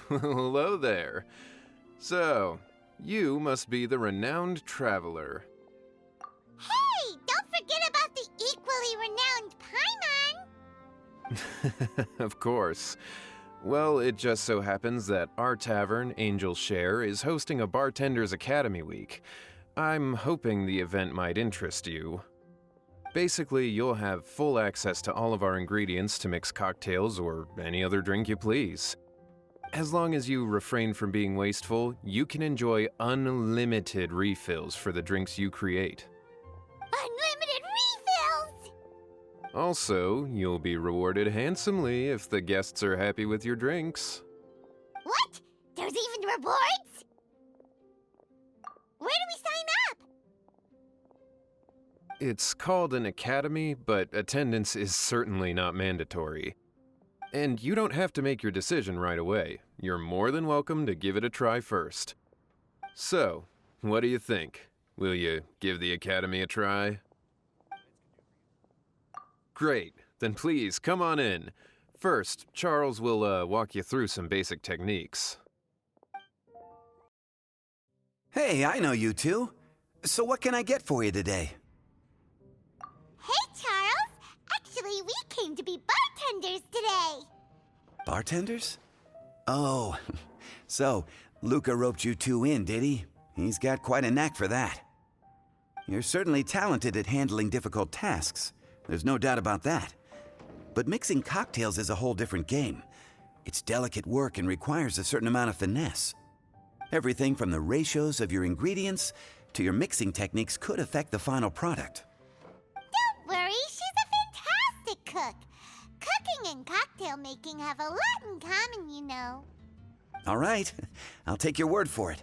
Hello there. So, you must be the renowned traveler. Hey, don't forget about the equally renowned Paimon! Of course. Well, it just so happens that our tavern, Angel's Share, is hosting a Bartender's Academy Week. I'm hoping the event might interest you. Basically, you'll have full access to all of our ingredients to mix cocktails or any other drink you please. As long as you refrain from being wasteful, you can enjoy unlimited refills for the drinks you create. Unlimited refills! Also, you'll be rewarded handsomely if the guests are happy with your drinks. What? There's even rewards? Where do we sign up? It's called an academy, but attendance is certainly not mandatory. And you don't have to make your decision right away. You're more than welcome to give it a try first. So, what do you think? Will you give the academy a try? Great, then please come on in. First, Charles will walk you through some basic techniques. Hey, I know you two. So what can I get for you today? Hey, Charles! Actually, we came to be bartenders today! Bartenders? Oh, so Luca roped you two in, did he? He's got quite a knack for that. You're certainly talented at handling difficult tasks. There's no doubt about that. But mixing cocktails is a whole different game. It's delicate work and requires a certain amount of finesse. Everything from the ratios of your ingredients to your mixing techniques could affect the final product. Don't worry, she's a fantastic cook. Cooking and cocktail making have a lot in common, you know. All right, I'll take your word for it.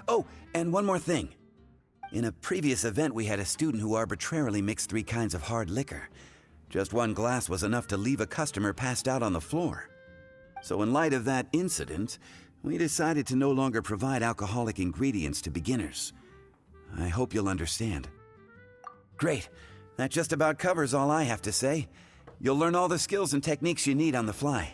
Oh, and one more thing. In a previous event, we had a student who arbitrarily mixed 3 kinds of hard liquor. Just one glass was enough to leave a customer passed out on the floor. So in light of that incident, we decided to no longer provide alcoholic ingredients to beginners. I hope you'll understand. Great. That just about covers all I have to say. You'll learn all the skills and techniques you need on the fly.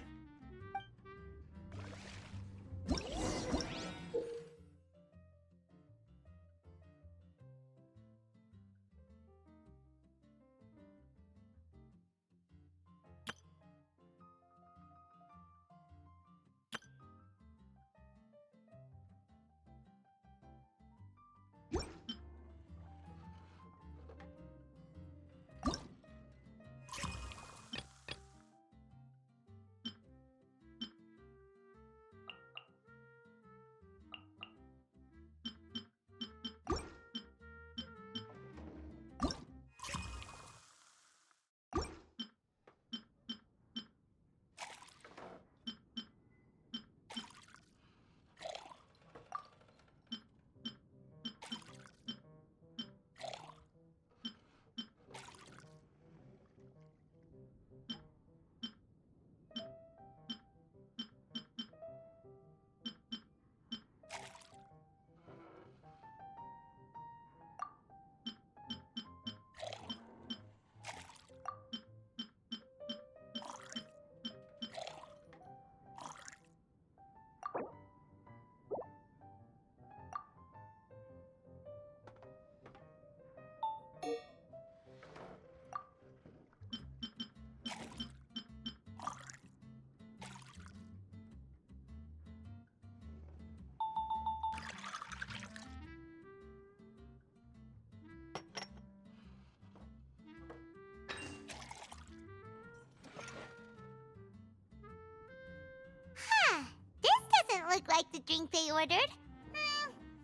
Look like the drink they ordered.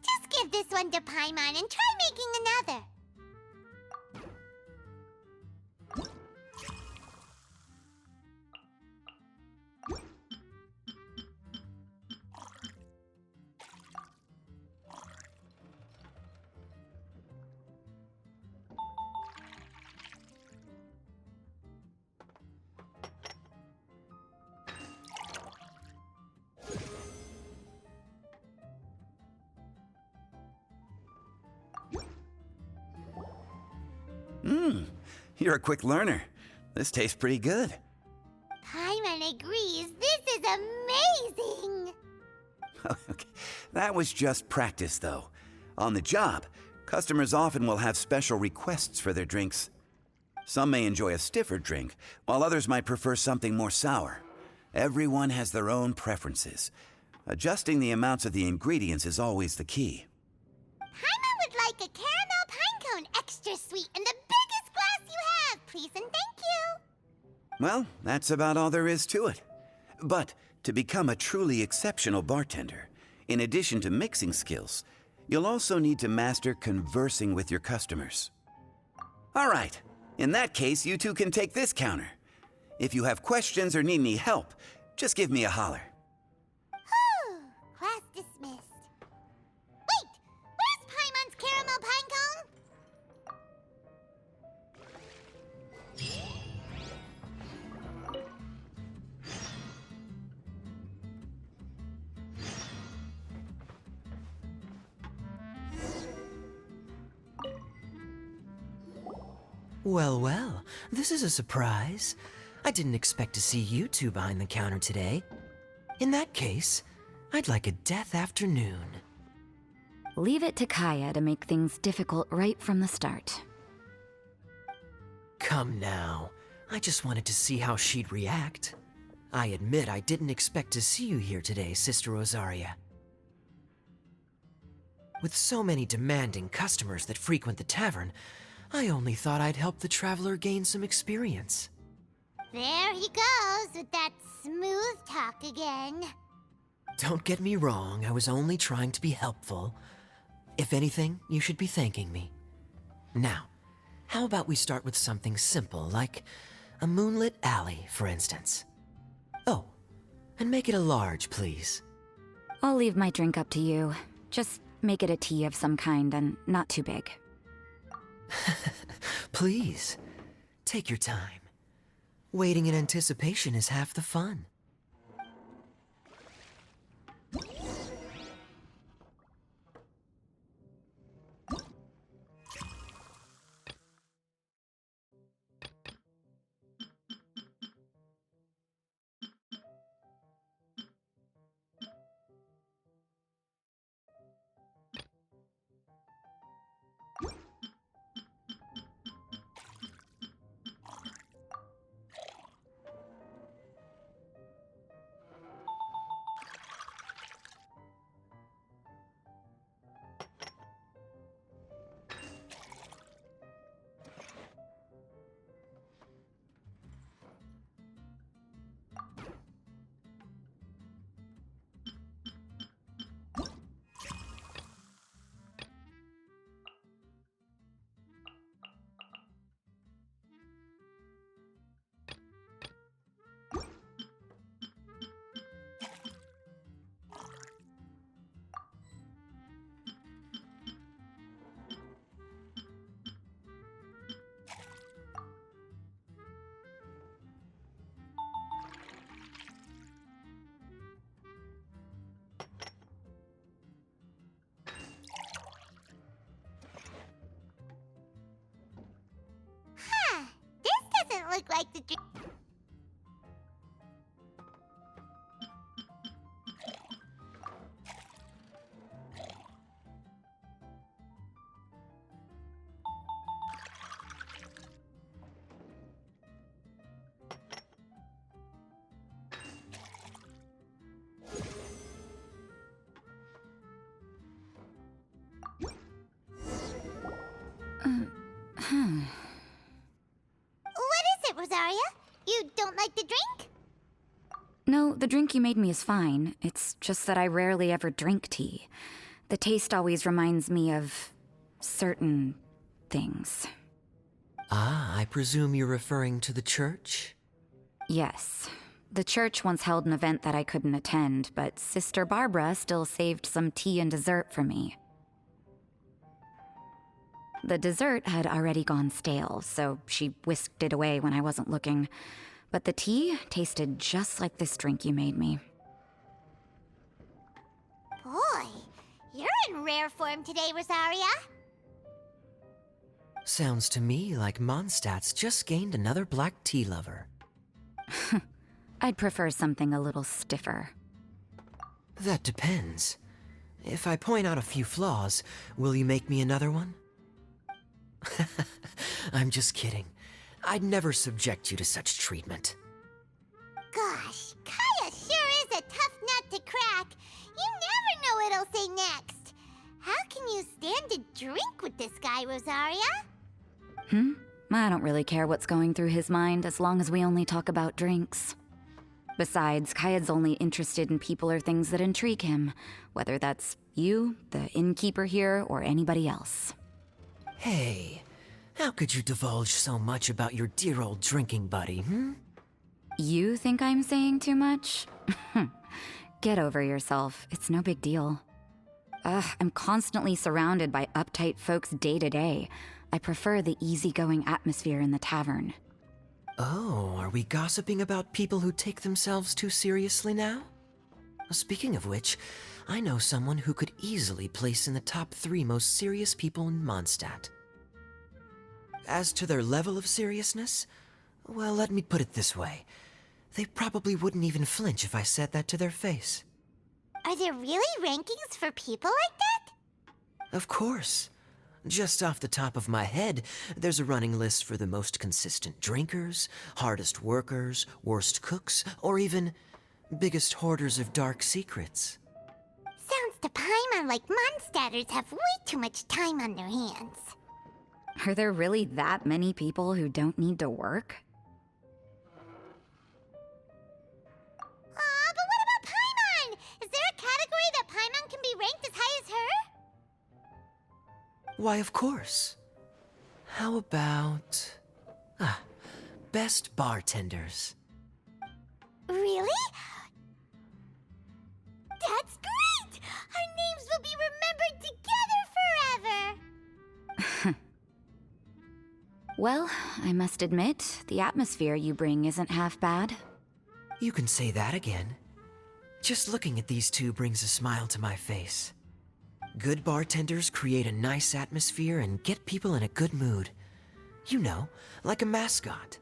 Just give this one to Paimon and try making another. You're a quick learner. This tastes pretty good. Paimon agrees. This is amazing. Okay. That was just practice, though. On the job, customers often will have special requests for their drinks. Some may enjoy a stiffer drink, while others might prefer something more sour. Everyone has their own preferences. Adjusting the amounts of the ingredients is always the key. Paimon would like a caramel pine cone extra sweet in the biggest glass you have, please and thank you. Well, that's about all there is to it. But to become a truly exceptional bartender, in addition to mixing skills, you'll also need to master conversing with your customers. All right, in that case, you two can take this counter. If you have questions or need any help, just give me a holler. Whew, class dismissed. Wait, where's Paimon's caramel pine cone? Well, well, this is a surprise. I didn't expect to see you two behind the counter today. In that case, I'd like a death afternoon. Leave it to Kaya to make things difficult right from the start. Come now, I just wanted to see how she'd react. I admit I didn't expect to see you here today, Sister Rosaria. With so many demanding customers that frequent the tavern, I only thought I'd help the traveler gain some experience. There he goes with that smooth talk again. Don't get me wrong, I was only trying to be helpful. If anything, you should be thanking me. Now, how about we start with something simple, like a moonlit alley, for instance? Oh, and make it a large, please. I'll leave my drink up to you. Just make it a tea of some kind and not too big. Please, take your time. Waiting in anticipation is half the fun. This doesn't look like the drink. What is it, Rosaria? You don't like the drink? No, the drink you made me is fine. It's just that I rarely ever drink tea. The taste always reminds me of certain things. Ah, I presume you're referring to the church? Yes. The church once held an event that I couldn't attend, but Sister Barbara still saved some tea and dessert for me. The dessert had already gone stale, so she whisked it away when I wasn't looking. But the tea tasted just like this drink you made me. Boy, you're in rare form today, Rosaria. Sounds to me like Mondstadt's just gained another black tea lover. I'd prefer something a little stiffer. That depends. If I point out a few flaws, will you make me another one? I'm just kidding. I'd never subject you to such treatment. Gosh, Kaya sure is a tough nut to crack. You never know what he'll say next. How can you stand to drink with this guy, Rosaria? I don't really care what's going through his mind as long as we only talk about drinks. Besides, Kayad's only interested in people or things that intrigue him, whether that's you, the innkeeper here, or anybody else. Hey, how could you divulge so much about your dear old drinking buddy, You think I'm saying too much? Get over yourself. It's no big deal. I'm constantly surrounded by uptight folks day to day. I prefer the easygoing atmosphere in the tavern. Oh, are we gossiping about people who take themselves too seriously now? Speaking of which, I know someone who could easily place in the top 3 most serious people in Mondstadt. As to their level of seriousness, well, let me put it this way. They probably wouldn't even flinch if I said that to their face. Are there really rankings for people like that? Of course. Just off the top of my head, there's a running list for the most consistent drinkers, hardest workers, worst cooks, or even biggest hoarders of dark secrets. Sounds to Paimon like Mondstadters have way too much time on their hands. Are there really that many people who don't need to work? But what about Paimon? Is there a category that Paimon can be ranked as high as her? Why, of course. How about... best bartenders. Really? That's great! Our names will be remembered together forever! Well, I must admit, the atmosphere you bring isn't half bad. You can say that again. Just looking at these two brings a smile to my face. Good bartenders create a nice atmosphere and get people in a good mood. You know, like a mascot.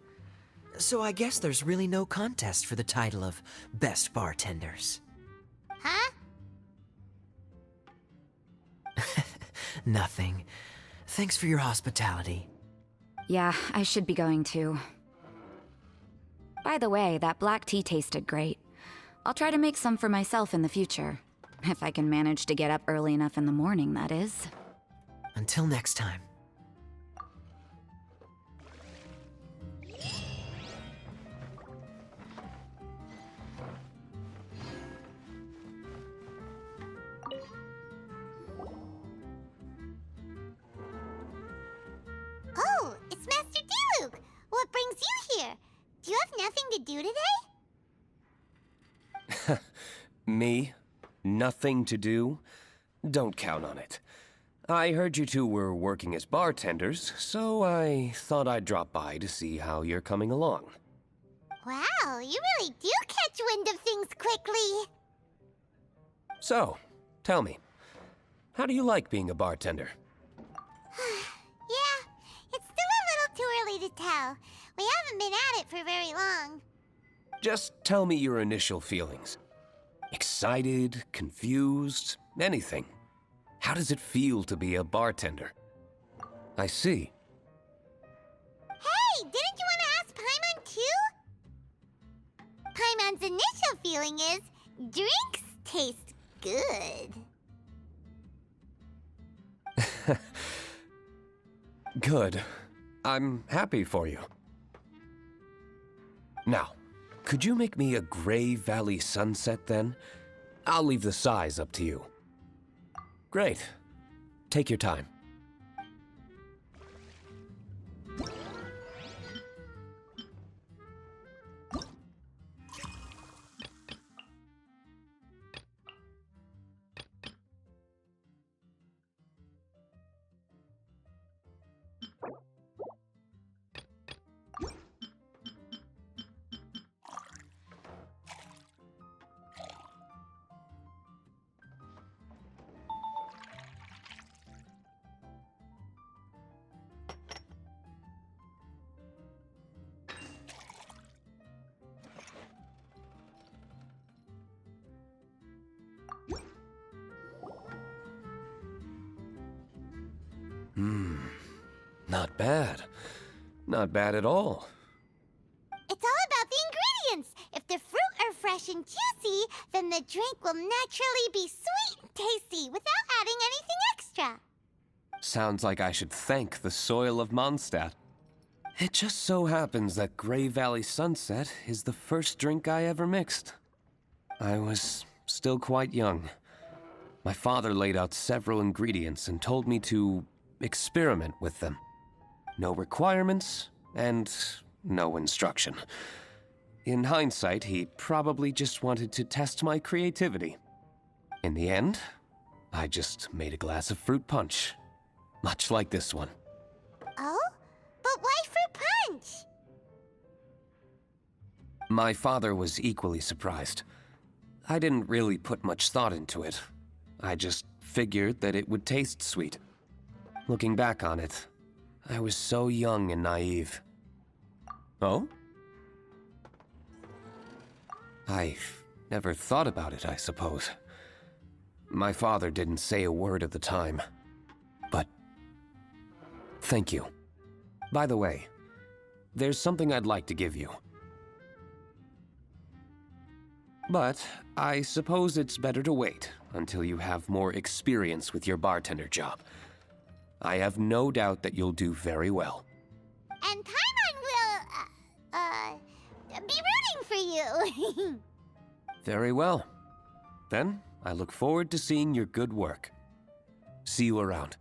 So I guess there's really no contest for the title of Best Bartenders. Huh? Nothing. Thanks for your hospitality. Yeah, I should be going too. By the way, that black tea tasted great. I'll try to make some for myself in the future. If I can manage to get up early enough in the morning, that is. Until next time. Oh, it's Master Diluc! What brings you here? Do you have nothing to do today? Me? Nothing to do? Don't count on it. I heard you two were working as bartenders, so I thought I'd drop by to see how you're coming along. Wow, you really do catch wind of things quickly. So, tell me, how do you like being a bartender? Yeah, it's still a little too early to tell. We haven't been at it for very long. Just tell me your initial feelings. Excited, confused, anything. How does it feel to be a bartender? I see. Hey, didn't you want to ask Paimon too? Paimon's initial feeling is, drinks taste good. Good. I'm happy for you. Now, could you make me a Gray Valley sunset then? I'll leave the size up to you. Great. Take your time. Not bad. Not bad at all. It's all about the ingredients. If the fruit are fresh and juicy, then the drink will naturally be sweet and tasty without adding anything extra. Sounds like I should thank the soil of Mondstadt. It just so happens that Grey Valley Sunset is the first drink I ever mixed. I was still quite young. My father laid out several ingredients and told me to experiment with them. No requirements and no instruction. In hindsight, he probably just wanted to test my creativity. In the end, I just made a glass of fruit punch. Much like this one. Oh? But why fruit punch? My father was equally surprised. I didn't really put much thought into it. I just figured that it would taste sweet. Looking back on it, I was so young and naive. Oh? I never thought about it, I suppose. My father didn't say a word at the time. But thank you. By the way, there's something I'd like to give you. But I suppose it's better to wait until you have more experience with your bartender job. I have no doubt that you'll do very well. And Paimon will, be rooting for you. Very well. Then, I look forward to seeing your good work. See you around.